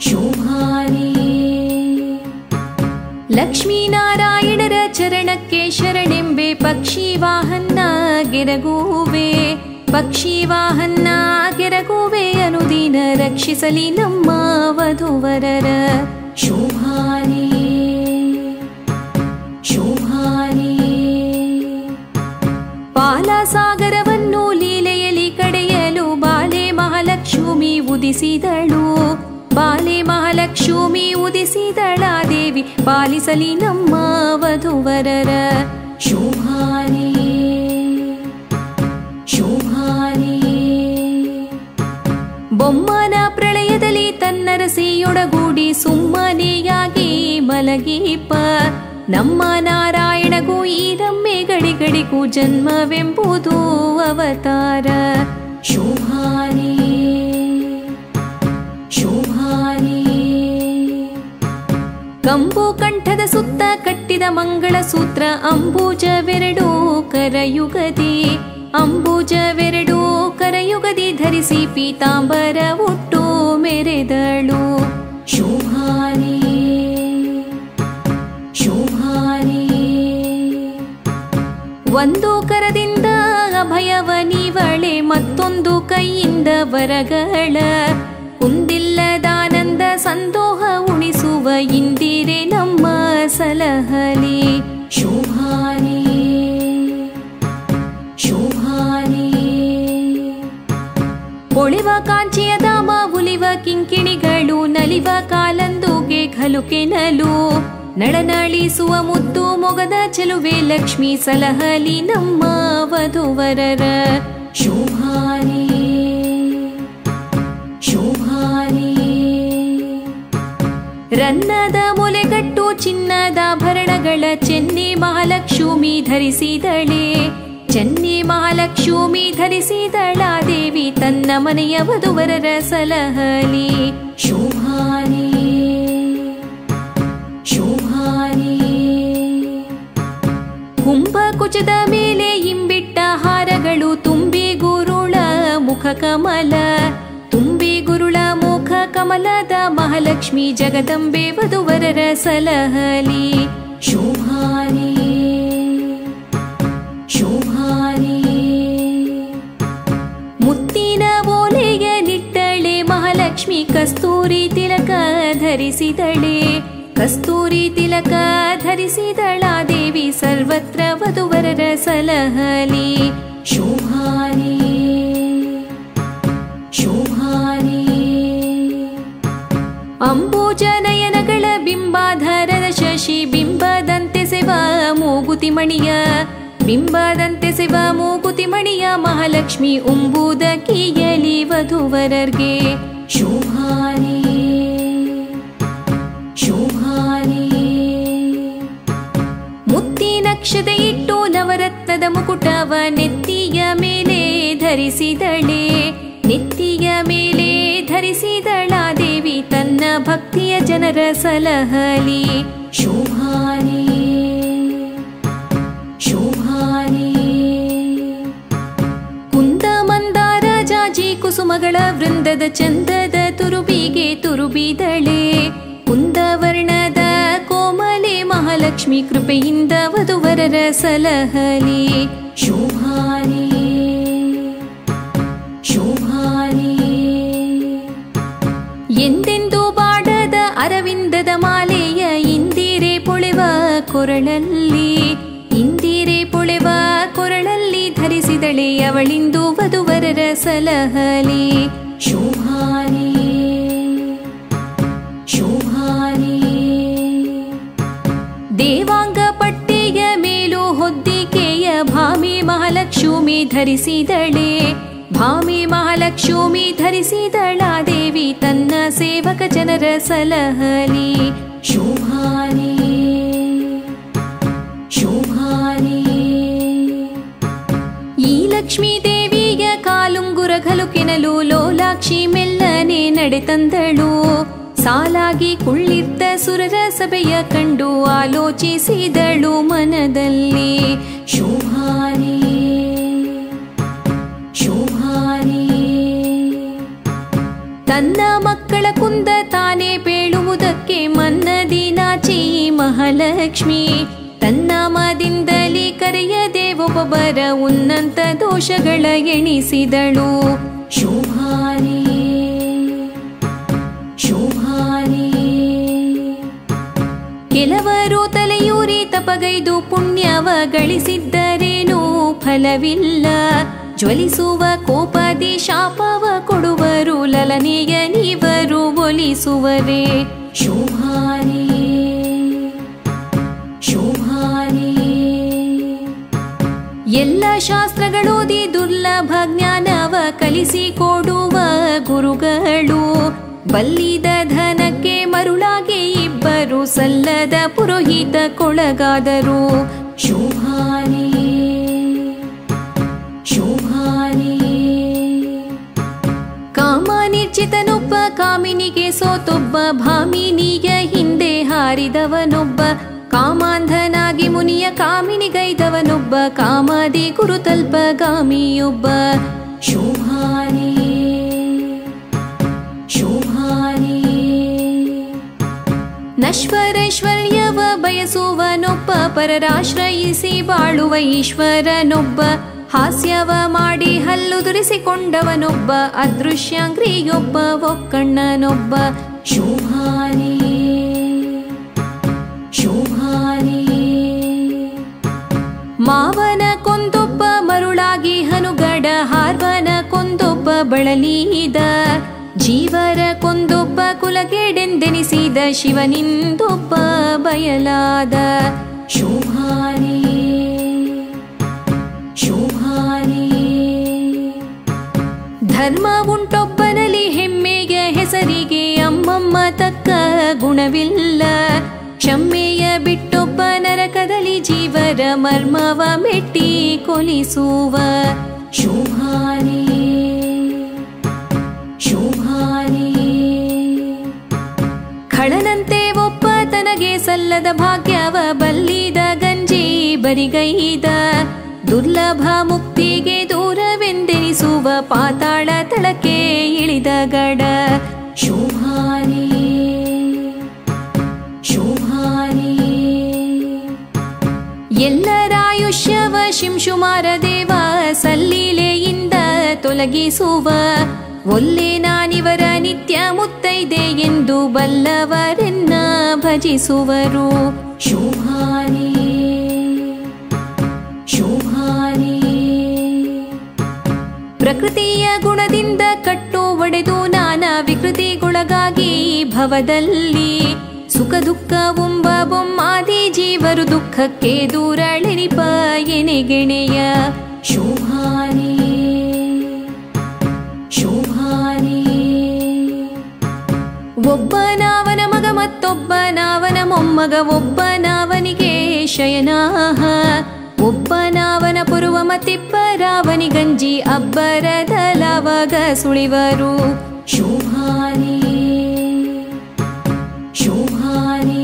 ಶುಭಾನಿ. ಲಕ್ಷ್ಮೀನಾರಾಯಣರ ಚರಣಕ್ಕೆ ಶರಣೆಂಬೆ ಪಕ್ಷಿ ವಾಹನ ಗೆರಗುವೆ. ಪಕ್ಷಿ ವಾಹನ ಗೆರಗುವೆ ಅನುದಿನ ರಕ್ಷಿಸಲಿ ನಮ್ಮ ವಧುವರರ. ಶುಭಾನಿ ಶುಭಾನಿ. ಪಾಲಸಾಗರವನ್ನು ಲೀಲೆಯಲ್ಲಿ ಕಡೆಯಲು ಬಾಲೆ ಮಹಾಲಕ್ಷ್ಮಿ ಉದಿಸಿದಳು. ಬಾಲೆ ಮಹಾಲಕ್ಷ್ಮಿ ಉದಿಸಿದಳ ದೇವಿ ಪಾಲಿಸಲಿ ನಮ್ಮ ವಧುವರರ. ಶುಭಾನಿ ಶುಭಾನಿ. ಬೊಮ್ಮನ ಪ್ರಳಯದಲ್ಲಿ ತನ್ನ ರಸಿಯೊಡಗೂಡಿ ಸುಮ್ಮನೆಯಾಗಿ ಮಲಗೀಪ. ನಮ್ಮ ನಾರಾಯಣಗೂ ಈ ರಮ್ಮೆ ಗಡಿಗಡಿಗೂ ಜನ್ಮವೆಂಬುದು ಅವತಾರ. ಶುಭಾನಿ ಶುಭಾನಿ. ಕಂಬು ಕಂಠದ ಸುತ್ತ ಕಟ್ಟಿದ ಮಂಗಳ ಸೂತ್ರ ಅಂಬುಜವೆರಡು ಕರಯುಗದಿ. ಅಂಬುಜವೆರಡು ಕರಯುಗದಿ ಧರಿಸಿ ಪೀತಾಂಬರ ಉಟ್ಟು ಮೆರೆದಳು. ಶುಭಾನಿ ಶುಭಾನಿ. ಒಂದು ಕರದಿಂದ ಅಭಯವ ನೀವಳೆ ಮತ್ತೊಂದು ಕೈಯಿಂದ ವರಗಳ. ಕುಂದಿಲ್ಲದಾನಂದ ಸಂದೋಹ ಉಣಿಸುವ ಇಂದಿರೆ ನಮ್ಮ ಸಲಹಲಿ. ಶುಭಾನಿ ಶುಭಾನಿ. ಒಳಿವ ಕಾಂಚಿಯ ಧಾಮ ಉಲಿವ ಕಿಂಕಿಣಿಗಳು ನಲಿವ ಕಾಲಂದುಗೆ ಖಲುಕೆನಲು. ನಳನಳಿಸುವ ಮುದ್ದು ಮೊಗದ ಚೆಲುವೆ ಲಕ್ಷ್ಮೀ ಸಲಹಲಿ ನಮ್ಮ ವಧುವರರ. ಶುಭಾನಿ ಶುಭಾನಿ. ರನ್ನದ ಮೊಲೆಗಟ್ಟು ಚಿನ್ನದಾಭರಣಗಳ ಚೆನ್ನಿ ಮಹಾಲಕ್ಷ್ಮಿ ಧರಿಸಿದಳೆ. ಚೆನ್ನಿ ಮಹಾಲಕ್ಷ್ಮಿ ಧರಿಸಿದಳ ದೇವಿ ತನ್ನ ಮನೆಯ ವಧುವರರ ಸಲಹಲಿ. ಶುಭಾನಿ ಶುಭಾನಿ. ಕುಂಭಕುಚದ ಮೇಲೆ ಇಂಬಿಟ್ಟ ಹಾರಗಳು ತುಂಬಿ ಗುರುಳ ಮುಖ ಕಮಲ. ತುಂಬಿ ಗುರುಳ ಮುಖ ಕಮಲದ ಮಹಾಲಕ್ಷ್ಮಿ ಜಗದಂಬೆ ವಧುವರರ ಸಲಹಲಿ. ಶುಭಾನಿ ಶುಭಾನಿ. ಮುತ್ತಿನ ಓಲೆಯ ನಿಟ್ಟಳೆ ಮಹಾಲಕ್ಷ್ಮಿ ಕಸ್ತೂರಿ ತಿಲಕ ಧರಿಸಿದಳೆ. ಕಸ್ತೂರಿ ತಿಲಕ ಧರಿಸಿದಳ ದೇವಿ ಸರ್ವತ್ರ ವಧುವರರ ಸಲಹಲಿ. ಶುಭಾನಿ ಶುಭಾನಿ. ಅಂಬುಜನಯನಗಳ ಬಿಂಬಾಧಾರದ ಶಶಿ ಬಿಂಬದಂತೆ ಸೆವ ಮೂಗುತಿ ಮಣಿಯ. ಬಿಂಬದಂತೆ ಸೆವ ಮೂಗುತಿ ಮಣಿಯ ಮಹಾಲಕ್ಷ್ಮಿ ಉಂಬುದ ಕೀಯಲಿ ವಧುವರರ್ಗೆ. ಶುಭಾನಿ ಶುಭಾನಿ. ಮುತ್ತಿನಕ್ಷತೆ ಇಟ್ಟು ನವರತ್ನದ ಮುಕುಟವ ನೆತ್ತಿಯ ಮೇಲೆ ಧರಿಸಿದಳೆ. ನೆತ್ತಿಯ ಮೇಲೆ ಧರಿಸಿದಳ ದೇವಿ ತನ್ನ ಭಕ್ತಿಯ ಜನರ ಸಲಹಲಿ. ಶುಭಾನಿ ಶುಭಾನಿ. ಕುಂದ ಮಂದಾರ ಜಾಜಿ ಕುಸುಮಗಳ ವೃಂದದ ಚಂದದ ತುರುಬಿಗೆ ತುರುಬಿದಳೆ. ಕುಂದವರ್ಣದ ಕೋಮಲೆ ಮಹಾಲಕ್ಷ್ಮಿ ಕೃಪೆಯಿಂದ ವಧುವರರ ಸಲಹಲಿ. ಶುಭಾನಿ ಶುಭಾನಿ. ಎಂದೆಂದು ಬಾಡದ ಅರವಿಂದದ ಮಾಲೆಯ ಇಂದಿರೆ ಪೊಳೆವ ಕೊರಳಲ್ಲಿ. ಇಂದಿರೆ ಪೊಳೆವ ಕೊರಳಲ್ಲಿ ಧರಿಸಿದಳೆ ಅವಳಿಂದು ವಧುವರರ ಸಲಹಲಿ. ಶುಭಾನಿ ಶುಭಾನಿ. ದೇವಾಂಗ ಪಟ್ಟೆಯ ಮೇಲೂ ಹೊದ್ದಿಕೆಯ ಭಾಮಿ ಮಹಾಲಕ್ಷ್ಮಿ ಧರಿಸಿದಳೆ. ಭಾಮಿ ಮಹಾಲಕ್ಷ್ಮಿ ಧರಿಸಿದಳ ದೇವಿ ತನ್ನ ಸೇವಕ ಜನರ ಸಲಹಲಿ. ಶುಭಾನಿ ಶುಭಾನಿ. ಈ ಲಕ್ಷ್ಮೀ ದೇವಿಯ ಕಾಲುಂಗುರ ಘಲುಕೆನಲು ಲೋಲಾಕ್ಷಿ ಮೆಲ್ಲನೆ ನಡೆತಂದಳು. ಸಾಲಾಗಿ ಕುಳ್ಳಿರ್ತ ಸುರರ ಸಭೆಯ ಕಂಡು ಆಲೋಚಿಸಿದಳು ಮನದಲ್ಲಿ. ಶುಭಾನಿ ಶುಭಾನಿ. ತನ್ನ ಮಕ್ಕಳ ಕುಂದ ತಾನೇ ಬೇಳುವುದಕ್ಕೆ ಮನ್ನದಿ ನಾಚಿ ಮಹಾಲಕ್ಷ್ಮಿ ತನ್ನಾಮದಿಂದಲೇ ಕರೆಯದೆ ಒಬ್ಬೊಬ್ಬರ ಉನ್ನತ ದೋಷಗಳ ಎಣಿಸಿದಳು. ಶೋಭಾನೆ ಶೋಭಾನೆ. ಕೆಲವರು ತಲೆಯೂರಿ ತಪಗೈದು ಪುಣ್ಯವ ಗಳಿಸಿದ್ದರೇನೂ ಫಲವಿಲ್ಲ. ಜ್ವಲಿಸುವ ಕೋಪದಿ ಶಾಪವ ಕೊಡುವರು ಲಲನೆಯ ನೀವರು ಒಲಿಸುವರೇ. ಶೋಭಾನೆ ಶೋಭಾನೆ. ಎಲ್ಲ ಶಾಸ್ತ್ರಗಳೋದಿ ದುರ್ಲಭ ಜ್ಞಾನವ ಕಲಿಸಿಕೊಡುವ ಗುರುಗಳು. ಬಲ್ಲಿದ ಧನಕ್ಕೆ ಮರುಳಾಗಿ ಇಬ್ಬರು ಸಲ್ಲದ ಪುರೋಹಿತಕ್ಕೊಳಗಾದರು. ಶೋಭಾನೆ ಶೋಭಾನೆ. ಕಾಮ ನಿರ್ಜಿತನೊಬ್ಬ ಕಾಮಿನಿಗೆ ಸೋತೊಬ್ಬ, ಭಾಮಿನಿಯ ಹಿಂದೆ ಹಾರಿದವನೊಬ್ಬ, ಕಾಮಾಂಧನಾಗಿ ಮುನಿಯ ಕಾಮಿನಿಗೈದವನೊಬ್ಬ, ಕಾಮಾದಿ ಗುರುತಲ್ಪಗಾಮಿಯೊಬ್ಬ. ಶೋಭಾನೆ ಶೋಭಾನೆ. ನಶ್ವರೈಶ್ವರ್ಯವ ಬಯಸುವನೊಬ್ಬ, ಪರರಾಶ್ರಯಿಸಿ ಬಾಳುವ ಈಶ್ವರನೊಬ್ಬ, ಹಾಸ್ಯವ ಮಾಡಿ ಹಲ್ಲು ದುರಿಸಿಕೊಂಡವನೊಬ್ಬ, ಅದೃಶ್ಯಾಂಗ್ರಿಯೊಬ್ಬ ಒಕ್ಕಣ್ಣನೊಬ್ಬ. ಶೋಭಾನೆ ಶೋಭಾನೆ. ಮಾವನ ಕೊಂದೊಬ್ಬ ಮರುಳಾಗಿ ಹನುಗಡ, ಹಾರ್ವನ ಕೊಂದೊಬ್ಬ ಬಳಲೀದ, ಜೀವರ ಕೊಂದೊಬ್ಬ ಕುಲಗೇಡೆಂದೆನಿಸಿದ, ಶಿವನಿಂದೊಬ್ಬ ಬಯಲಾದ. ಶೋಭಾನೆ ಶೋಭಾನೆ. ಧರ್ಮ ಉಂಟೊಬ್ಬನಲ್ಲಿ ಹೆಮ್ಮೆಯ ಹೆಸರಿಗೆ, ಅಮ್ಮಮ್ಮ ತಕ್ಕ ಗುಣವಿಲ್ಲ. ಕ್ಷಮೆಯ ಬಿಟ್ಟೊಬ್ಬ ನರಕದಲ್ಲಿ ಜೀವರ ಮರ್ಮವ ಮೆಟ್ಟಿ ಕೊಲಿಸುವ. ಶೋಭಾನೆ ಶೋಭಾನೆ. ಖಳನಂತೆ ಒಬ್ಬ ತನಗೆ ಸಲ್ಲದ ಭಾಗ್ಯವ ಬಲ್ಲಿದ ಗಂಜಿ ಬರಿಗೈದ, ದುರ್ಲಭ ಮುಕ್ತಿಗೆ ದೂರವೆಂದೆನಿಸುವ ಪಾತಾಳ ತಳಕ್ಕೆ ಇಳಿದ ಗಡ. ಶೋಭಾನೆ ಶೋಭಾನೆ. ಎಲ್ಲರಾಯುಷ್ಯವ ಶಿಂಶುಮಾರ ದೇವ ಸಲ್ಲೀಲೆಯಿಂದ ತೊಲಗಿಸುವ, ಒಲ್ಲೆ ನಾನಿವರ ನಿತ್ಯ ಮುತ್ತೈದೆ ಎಂದು ಬಲ್ಲವರೆನ್ನ ಭಜಿಸುವರು. ಶೋಭಾನೆ ಶೋಭಾನೆ. ಪ್ರಕೃತಿಯ ಗುಣದಿಂದ ಕಟ್ಟು ಒಡೆದು ನಾನಾ ವಿಕೃತಿಗೊಳಗಾಗಿ ಭವದಲ್ಲಿ, ಸುಖ ದುಃಖವುಂಬ ಬೊಮ್ಮಾದಿ ಜೀವರು ದುಃಖಕ್ಕೆ ದೂರಳೆನಿಪ ಎನೆಗೆಣೆಯ. ಶೋಭಾನೆ ಶೋಭಾನೆ. ಒಬ್ಬನಾವನ ಮಗ ಮತ್ತೊಬ್ಬನಾವನ ಮೊಮ್ಮಗ, ಒಬ್ಬನಾವನಿಗೆ ಶಯನಾಹ, ಒಬ್ಬನಾವನ ಪುರುವ ಮತ್ತಿಬ್ಬರಾವನಿಗಂಜಿ ಅಬ್ಬರದಲವಾಗ ಸುಳಿವರು. ಶೋಭಾನೆ ಶೋಭಾನೆ.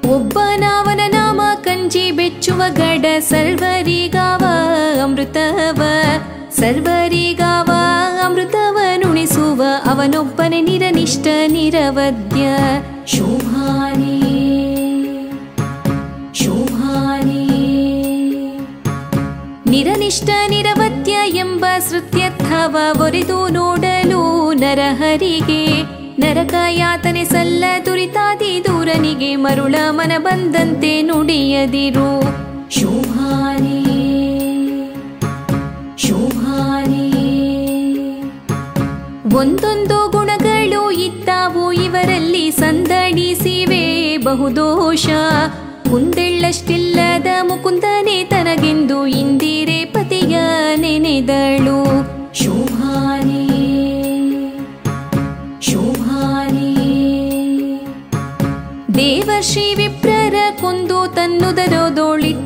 ಒಬ್ಬನಾವನ ನಾಮ ಕಂಜಿ ಬೆಚ್ಚುವ ಗಡ, ಸರ್ವರಿಗಾವ ಅಮೃತವ, ಸರ್ವರಿಗಾವ ಅಮೃತವನುಣಿಸುವ, ಅವನೊಬ್ಬನೇ ನಿರನಿಷ್ಠ ನಿರವದ್ಯ. ಶೋಭಾನೆ ಶೋಭಾನೆ. ನಿರನಿಷ್ಠ ನಿರವದ್ಯ ಎಂಬ ಶ್ರುತ್ಯರ್ಥವ ಒರೆದು ನೋಡಲು ನರಹರಿಗೆ, ನರಕ ಯಾತನೆ ಸಲ್ಲ ದುರಿತಾದಿ ದೂರನಿಗೆ, ಮರುಳ ಮನ ಬಂದಂತೆ ನುಡಿಯದಿರು. ಶೋಭಾನೆ ಶೋಭಾನೆ. ಒಂದೊಂದು ಗುಣಗಳು ಇದ್ದಾವು ಇವರಲ್ಲಿ, ಸಂದಣಿಸಿವೆ ಬಹುದೋಷ. ಕುಂದೆಳ್ಳಷ್ಟಿಲ್ಲದ ಮುಕುಂದನೆ ತನಗೆಂದು ಇಂದಿರೆ ಪತಿಯ ನೆನೆದಳು. ಶೋಭಾನೆ ಶೋಭಾನೆ. ದೇವಶ್ರೀ ವಿಪ್ರರ ಕೊಂದು ತನ್ನುದರೋದೋಳಿಟ್ಟ